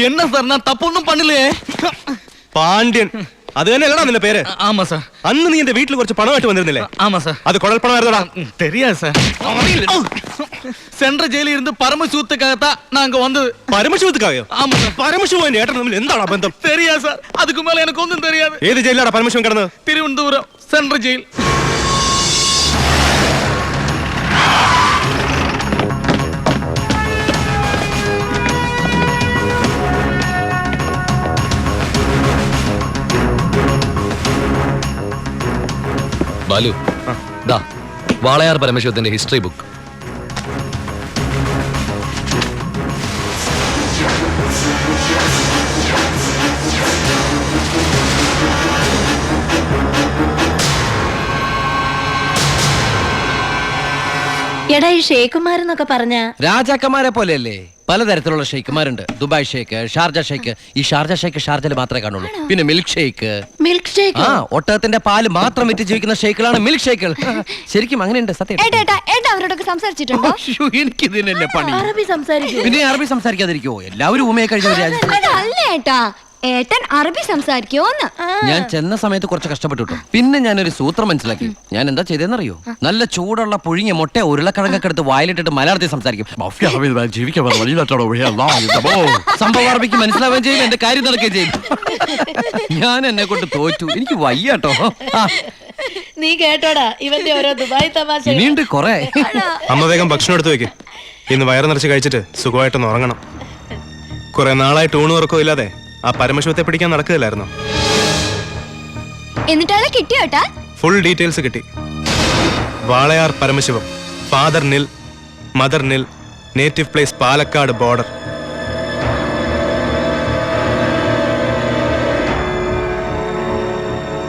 என்ன சார் நான் தப்பொன்னும் பண்ணலையே. പാണ്ഡ്യൻ അത് തന്നെയല്ലടാ നിന്റെ പേര്? ஆமா சார். അന്ന് നീ എന്റെ വീട്ടിൽ കുറച്ച് പണമായിട്ട് വന്നിരുന്നില്ലേ? ஆமா சார். അത് കുഴൽപ്പണമായിരുന്നോടാ? தெரியாது சார். സെൻട്രൽ ജയിലിൽ ഇരുന്ന് പരമശിവத்துக்காகத்தா நான் அங்க வந்தது. പരമശിവத்துക്കായോ? ஆமா சார். പരമശിവൻ ഏട്ടൻ തമ്മിൽ എന്താണ് ബന്ധം? தெரியாது சார். அதுக்கு மேல எனக்கு ஒன்றும் தெரியாது. ഏത് ജയിലാടാ പരമശിവൻ കിടന്നത്? Thiruvananthapuram central jail. ബാലു, ദാ വാളയാർ പരമശിവത്തിന്റെ ഹിസ്റ്ററി ബുക്ക്. എടാ, ഈ ഷെയ്ഖുമാരെന്നൊക്കെ പറഞ്ഞ രാജാക്കന്മാരെ പോലെയല്ലേ? പലതരത്തിലുള്ള ഷെയ്ഖുമാരുണ്ട്. ദുബായ് ഷെയ്ഖ്, ഷാർജ ഷെയ്ഖ്. ഈ ഷാർജ ഷെയ്ഖ് ഷാർജയിൽ മാത്രമേ കാണുള്ളൂ. പിന്നെ മിൽക്ക് ഷെയ്ഖ്. Milk shake? ആ, ഒട്ടകത്തിന്റെ പാല് മാത്രം വിറ്റ് ജീവിക്കുന്ന ഷെയ്ഖുകളാണ് മിൽക്ക് ഷെയ്ഖുകൾ. ശരിക്കും അങ്ങനെയുണ്ട്. സത്യം. അവരോടൊക്കെ സംസാരിച്ചിട്ടുണ്ടോ? എനിക്ക് ഇതിനല്ലേ പണി. അറബി സംസാരിക്കും. പിന്നെ അറബി സംസാരിക്കാതിരിക്കുവോ? എല്ലാവരും ഊമയെ കഴിഞ്ഞ രാജ്യത്ത്. അല്ല ഏട്ടാ, ഏട്ടൻ അറബി സംസാരിക്കോന്ന്. ഞാൻ ചെന്ന സമയത്ത് കുറച്ച് കഷ്ടപ്പെട്ടു. പിന്നെ ഞാനൊരു സൂത്രം മനസ്സിലാക്കി. ഞാൻ എന്താ ചെയ്തെന്നറിയോ? നല്ല ചൂടുള്ള പുഴുങ്ങിയ മുട്ട ഉരുളക്കിഴങ്ങൊക്കെ എടുത്ത് വായിലിട്ടിട്ട് മലയാളത്തിൽ സംസാരിക്കും. സംഭവം അറബിക്ക് മനസ്സിലാവുകയും ചെയ്യും, എന്റെ കാര്യം നടക്കുകയും ചെയ്യും. ഞാൻ എന്നെ കൊണ്ട് തോറ്റു. എനിക്ക് വയ്യാട്ടോ. നീ കേട്ടോടാ ഇവന്റെ ഓരോ ദുബായ് തമാശ. ഇനിയുണ്ട് കൊറേ. അമ്മ വേഗം ഭക്ഷണം എടുത്തു വെക്ക്. ഇന്ന് വയറ് നിറച്ച് കഴിച്ചിട്ട് സുഖമായിട്ടൊന്ന് ഉറങ്ങണം. കുറെ നാളായിട്ട് ഊണ് ഉറക്കവും ഇല്ലാതെ ആ പരമശിവത്തെ പിടിക്കാൻ നടക്കുകയില്ലായിരുന്നു. എന്നിട്ടാളെ കിട്ടിയോട്ടാ? ഫുൾ ഡീറ്റെയിൽസ് കിട്ടി. വാളയാർ പരമശിവം, ഫാദർ നിൽ, മദർ നിൽ, നേറ്റീവ് പ്ലേസ് പാലക്കാട് ബോർഡർ.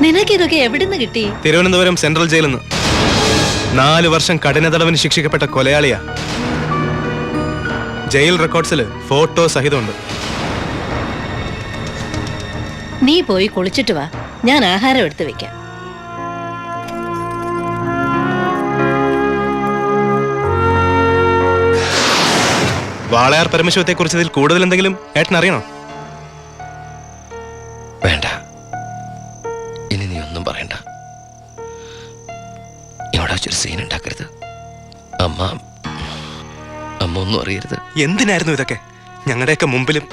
നിനക്കിതൊക്കെ എവിടുന്ന് കിട്ടി? തിരുവനന്തപുരം സെൻട്രൽ ജയിലിൽ നിന്ന് 4 വർഷം കഠിന തടവിന് ശിക്ഷിക്കപ്പെട്ട കൊലയാളിയാ. Jail റെക്കോർഡ്സിൽ photo സഹിതമുണ്ട്. നീ പോയി കുളിച്ചിട്ട് വാ, ഞാൻ ആഹാരം എടുത്തു വെക്കാം. വാളയാർ പരമശിവത്തെ കുറിച്ച് ഇതിൽ കൂടുതൽ എന്തെങ്കിലും ഏട്ടൻ അറിയണോ? വേണ്ട, ഇനി നീ ഒന്നും പറയണ്ട. ഇവിടെ വെച്ചൊരു സീൻ ഉണ്ടാക്കരുത്. അമ്മ ഒന്നും അറിയരുത്. എന്തിനായിരുന്നു ഇതൊക്കെ? ഞങ്ങളുടെയൊക്കെ മുമ്പിലും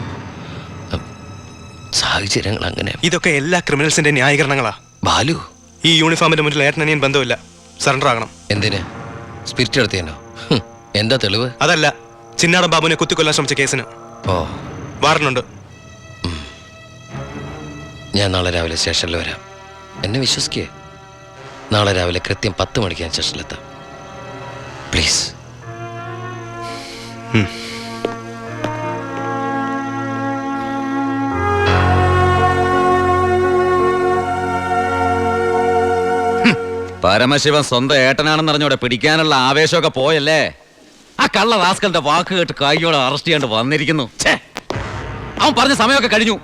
സാഹചര്യങ്ങൾ അങ്ങനെ. ഇതൊക്കെ എല്ലാ ക്രിമിനൽസിന്റെ ന്യായീകരണങ്ങളാ. ബാലു, ഈ യൂണിഫോമിന്റെ മുന്നിൽ ഏട്ടനിയൻ ബന്ധമില്ല. സറണ്ടർ ആകണം. എന്തിന്? സ്പിരിറ്റ് എടുത്തേനോ? എന്താ തെളിവ്? അതല്ല, ചിന്നാടൻ ബാബുവിനെ കുത്തിക്കൊല്ലാൻ ശ്രമിച്ച കേസിന്. ഓ, വാറണ്ടുണ്ട്. ഞാൻ നാളെ രാവിലെ സ്റ്റേഷനിൽ വരാം. എന്നെ വിശ്വസിക്കേ. നാളെ രാവിലെ കൃത്യം 10 മണിക്ക് ഞാൻ സ്റ്റേഷനിലെത്താം. പ്ലീസ്. പരമശിവൻ സ്വന്തം ഏട്ടനാണെന്നറിഞ്ഞോടെ പിടിക്കാനുള്ള ആവേശമൊക്കെ പോയല്ലേ? ആ കള്ള റാസ്കലിന്റെ വാക്ക് കേട്ട് കൈയോടെ അറസ്റ്റ് ചെയ്യാണ്ട് വന്നിരിക്കുന്നു. അവൻ പറഞ്ഞ സമയമൊക്കെ കഴിഞ്ഞു.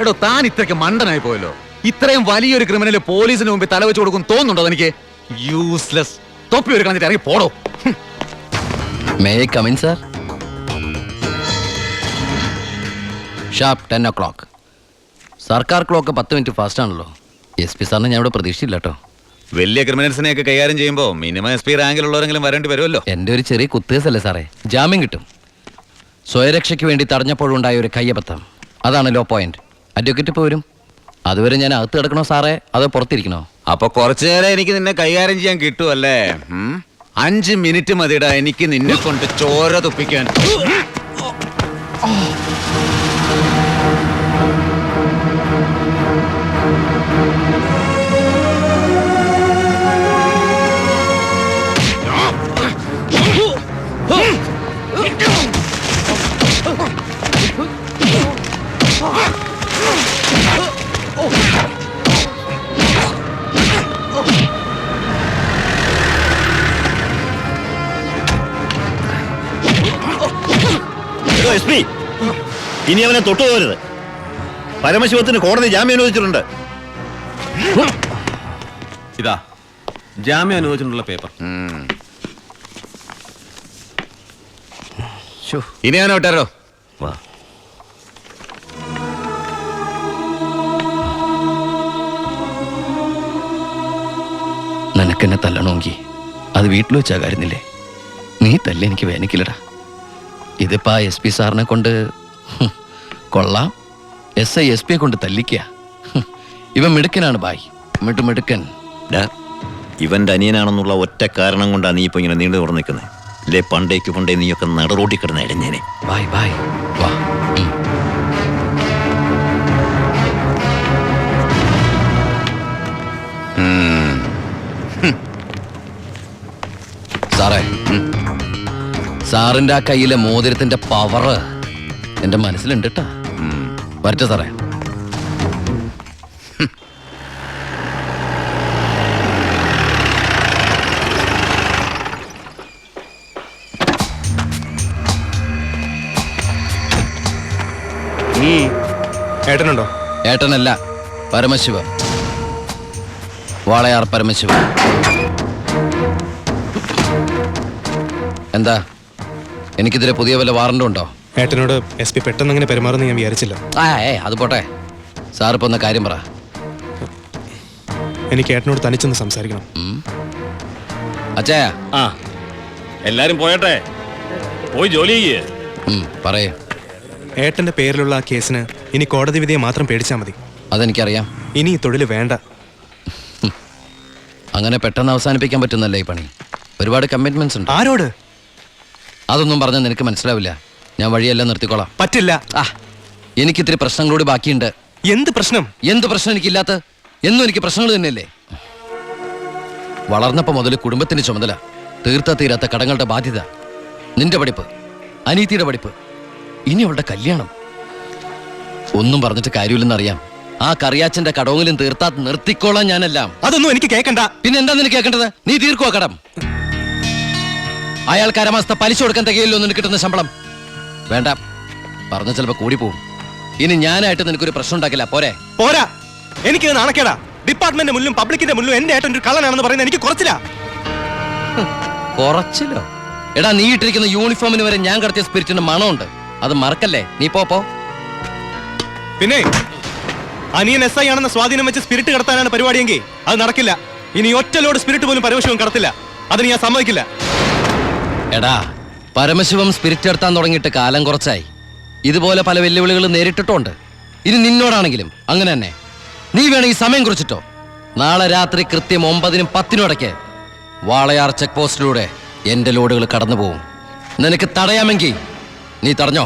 എടോ, താൻ ഇത്രയ്ക്ക് മണ്ടനായി പോയല്ലോ. ഇത്രയും വലിയൊരു ക്രിമിനൽ പോലീസിന് മുമ്പിൽ തലവെച്ച് കൊടുക്കും തോന്നുന്നുണ്ടോ എനിക്ക്? യൂസ്ലെസ്. തൊപ്പി ഒരു കളഞ്ഞിട്ട് ഇറങ്ങി പോടോ. May I come in, sir? Sharp 10 o'clock. സർക്കാർ ക്ലോക്ക് 10 മിനിറ്റ് ഫാസ്റ്റ് ആണല്ലോ. SP സാറിന് ഞാൻ ഇവിടെ പ്രതീക്ഷിച്ചില്ല കേട്ടോ. വലിയ ക്രിമിനൽസിനെയൊക്കെ കൈകാര്യം ചെയ്യുമ്പോൾ മിനിമം SP റാങ്കിലുള്ളവരെങ്കിലും വരേണ്ടി വരുമല്ലോ. എൻ്റെ ഒരു ചെറിയ കുത്തേസല്ലേ സാറേ, ജാമ്യം കിട്ടും. സ്വയരക്ഷയ്ക്ക് വേണ്ടി തടഞ്ഞപ്പോഴുണ്ടായ ഒരു കയ്യബദ്ധം, അതാണ് ലോ പോയിന്റ്. അഡ്വക്കേറ്റ് ഇപ്പോൾ വരും. അതുവരെ ഞാൻ അകത്ത് കിടക്കണോ സാറേ, അതോ പുറത്തിരിക്കണോ? അപ്പൊ കുറച്ചു നേരം എനിക്ക് നിന്നെ കൈകാര്യം ചെയ്യാൻ കിട്ടുമല്ലേ? 5 മിനിറ്റ് മതിടാ എനിക്ക് നിന്നെ കൊണ്ട് ചോര തുപ്പിക്കാൻ. ഇനി അവനെ തൊട്ടുപോകരുത്. പരമശിവത്തിന് കോടതി ജാമ്യം അനുവദിച്ചിട്ടുണ്ട്. ഇതാ ജാമ്യം അനുവദിച്ചിട്ടുള്ള പേപ്പർ. ഇനി ഞാൻ വിട്ടാരോ? നിനക്കെന്നെ തല്ലണമെങ്കിൽ അത് വീട്ടിൽ വെച്ചാ കാര്യമില്ലേ? നീ തല്ല എനിക്ക് വേനിക്കില്ലടാ. ഇതിപ്പോ SP സാറിനെ കൊണ്ട് കൊള്ളാം, SI SP യെ കൊണ്ട് തല്ലിക്കുക. ഇവൻ മിടുക്കനാണ് ബായ്, മിടുക്കൻ. ഇവന്റെ അനിയനാണെന്നുള്ള ഒറ്റ കാരണം കൊണ്ടാണ് നീ ഇപ്പൊ ഇങ്ങനെ നീണ്ടു തുറന്നു നിൽക്കുന്നത്. ഇല്ലേ പണ്ടേ നീയൊക്കെ നടറോട്ടി കിടന്ന് ഇടഞ്ഞേനെ. ബായ് ബായ് വാ. സാറേ, സാറിന്റെ ആ കയ്യിലെ മോതിരത്തിന്റെ പവറ് എന്റെ മനസ്സിലുണ്ട് കേട്ടാ. വരട്ടെ സാറേ. ഏട്ടനുണ്ടോ? ഏട്ടനല്ല, പരമശിവ, വാളയാർ പരമശിവ. എന്താ, എനിക്കിതിരെ പുതിയ വല്ല വാറണ്ടും ഉണ്ടോ? ഏട്ടനോട് SP പെട്ടെന്ന് അങ്ങനെ പെരുമാറുന്ന ഞാൻ വിചാരിച്ചില്ല. അത് പോട്ടെ. സാറിപ്പോ ഒന്ന് കാര്യം പറ. എനിക്ക് ഏട്ടനോട് തനിച്ചൊന്ന് സംസാരിക്കണം. അച്ഛാ. ആ എല്ലാരും പോയട്ടെ, പോയി ജോലി ചെയ്യേ. പറയേ. ഏട്ടന്റെ പേരിലുള്ള ആ കേസിന് ഇനി കോടതി വിധിയെ മാത്രം പേടിച്ചാൽ മതി. അതെനിക്കറിയാം. ഇനി ഈ തൊഴിൽ വേണ്ട. അങ്ങനെ പെട്ടെന്ന് അവസാനിപ്പിക്കാൻ പറ്റുന്നല്ലേ ഈ പണി? ഒരുപാട് കമ്മിറ്റ്മെന്റ്സ് ഉണ്ട്. ആരോട്? അതൊന്നും പറഞ്ഞാൽ നിനക്ക് മനസ്സിലാവില്ല. ഞാൻ വഴിയെല്ലാം നിർത്തിക്കോളാം. പറ്റില്ല. എനിക്കിത്തിരി പ്രശ്നങ്ങളോട് ബാക്കിയുണ്ട്. എന്ത് പ്രശ്നം? എന്ത് പ്രശ്നം എനിക്കില്ലാത്ത? എന്നും എനിക്ക് പ്രശ്നങ്ങൾ തന്നെയല്ലേ. വളർന്നപ്പോ മുതൽ കുടുംബത്തിന്റെ ചുമതല, തീർത്താത്ത കടങ്ങളുടെ ബാധ്യത, നിന്റെ പഠിപ്പ്, അനീതിയുടെ പഠിപ്പ്, ഇനി അവളുടെ കല്യാണം. ഒന്നും പറഞ്ഞിട്ട് കാര്യമില്ലെന്നറിയാം. ആ കറിയാച്ചന്റെ കടവെങ്കിലും തീർത്താ നിർത്തിക്കോളാം ഞാനെല്ലാം. അതൊന്നും എനിക്ക് കേൾക്കണ്ട. പിന്നെ എന്താ നിനക്ക് കേൾക്കേണ്ടത്? നീ തീർക്കുവാ കടം. അയാൾക്ക് അരമാസത്തെ പലിശ കൊടുക്കാൻ തികയില്ലോ നിനക്ക് കിട്ടുന്ന ശമ്പളം. വേണ്ട, പറഞ്ഞ ചിലപ്പോ കൂടി പോവും. ഇനി ഞാനായിട്ട് നിനക്കൊരു പ്രശ്നം ഉണ്ടാക്കില്ല. പോരെ? പോരാ, എനിക്ക് നാണക്കേടാ. ഡിപ്പാർട്ട്മെന്റ് മുന്നിലും പബ്ലിക്കിന്റെ മുന്നിലും എന്റെ ഏട്ടൻ ഒരു കള്ളനാണെന്ന് പറയുന്നത് എനിക്ക് കുറച്ചില്ല. കുറച്ചില്ലോ? എടാ, നീ ഇട്ടിരിക്കുന്ന യൂണിഫോമിന് വരെ ഞാൻ കടത്തിയ സ്പിരിറ്റിന്റെ മണമുണ്ട്. അത് മറക്കല്ലേ. നീ പോ. പിന്നെ അനിയൻ SI ആണെന്ന സ്വാധീനം വെച്ച് സ്പിരിറ്റ് കടത്താനാണ് പരിപാടിയെങ്കിൽ അത് നടക്കില്ല. ഇനി ഒറ്റ ലോഡ് സ്പിരിറ്റ് പോലും പരമശിവം കടത്തില്ല. അതിന് ഞാൻ സമ്മതിക്കില്ല. എടാ, പരമശിവം സ്പിരിറ്റ് എടുത്താൻ തുടങ്ങിയിട്ട് കാലം കുറച്ചായി. ഇതുപോലെ പല വെല്ലുവിളികൾ നേരിട്ടിട്ടുണ്ട്. ഇനി നിന്നോടാണെങ്കിലും അങ്ങനെ തന്നെ. നീ വേണം ഈ സമയം കുറിച്ചിട്ടോ. നാളെ രാത്രി കൃത്യം 9-നും 10-നും ഇടയ്ക്ക് വാളയാർ ചെക്ക് പോസ്റ്റിലൂടെ എന്റെ ലോഡുകൾ കടന്നു പോവും. നിനക്ക് തടയാമെങ്കിൽ നീ തടഞ്ഞോ.